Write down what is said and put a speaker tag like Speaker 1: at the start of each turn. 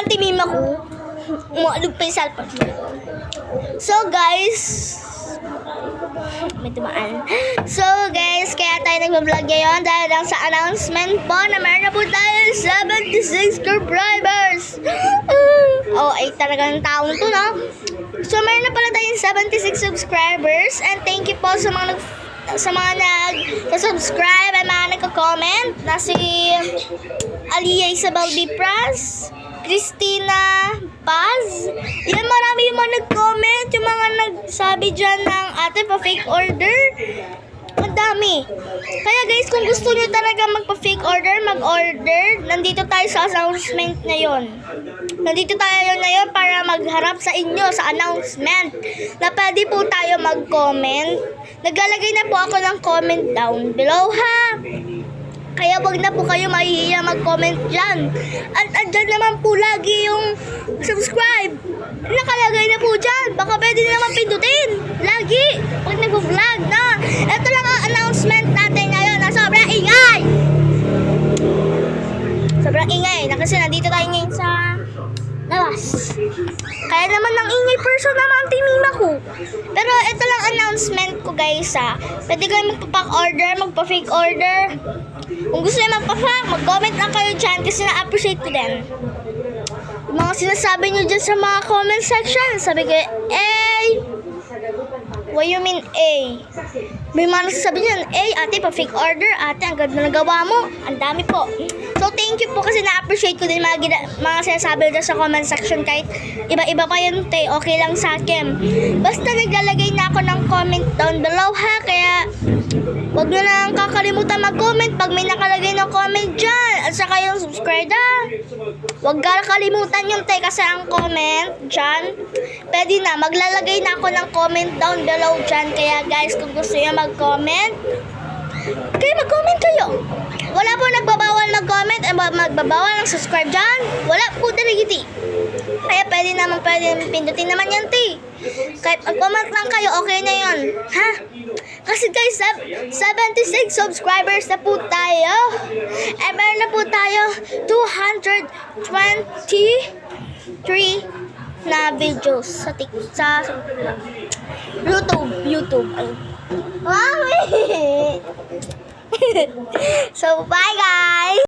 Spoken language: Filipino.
Speaker 1: timima ko. Umalog pa yung cellphone. So guys, may tumaan. So guys, kaya tayo nag-vlog ngayon dahil lang sa announcement po na meron na po tayo 76 subscribers. Oh, ay talagang taong to, no? So meron na pala tayong 76 subscribers and thank you po sa mga nag-subscribe at mga nagko-comment na si Aliyah Isabel Bipras, Christina Paz. Yan, marami yung mga nag-comment, yung mga nagsabi dyan ng ate pa-fake order. Ang dami. Kaya guys, kung gusto nyo talaga magpa-fake order, mag-order. Nandito tayo sa announcement ngayon. Nandito tayo ngayon para magharap sa inyo sa announcement na pwede po tayo mag-comment. Naglalagay na po ako ng comment down below, ha? Kaya wag na po kayo mahihiya mag-comment dyan. At andyan naman po lagi yung subscribe. Nakalagay na po dyan. Baka pwede naman pindutin. Lagi. Pag nag-vlog na. Ito lang ang announcement natin ngayon na sobrang ingay. Sobrang ingay. Na kasi nandito tayo ngayon sa labas. Kaya naman ng ingay person naman ang timima ko. Pero ito lang announcement ko guys, ha. Pwede kayo magpa-pack order, magpa-fake order. Kung gusto nyo magpa-pack, mag-comment lang kayo dyan kasi na-appreciate ko din. Yung mga sinasabi nyo dyan sa mga comment section, sabi ko, what you mean A? May mga nagsasabi nyo, ate, pa-fake order, ate, ang ganda na gawa mo. Ang dami po. So, thank you po kasi na-appreciate ko din mga sinasabi dyan sa comment section kahit iba-iba pa yun, te. Okay lang sa akin. Basta naglalagay na ako ng comment down below, ha? Kaya, wag nyo na kakalimutan mag-comment pag may nakalagay ng comment dyan. At saka yung subscribe, ha? Wag kakalimutan yung te kasi ang comment dyan. Pwede na, maglalagay na ako ng comment down below dyan. Kaya guys, kung gusto nyo mag-comment, kaya mag-comment kayo. Wala po nagbabawal mag-comment at magbabawal ng subscribe dyan. Wala po dirigiti. Kaya pwede pindutin naman yan, te. Kahit mag-comment lang kayo, okay na yun. Ha? Kasi guys, 76 subscribers na po tayo. Eh, meron na po tayo 223 na videos sa YouTube. Mami! So, bye guys!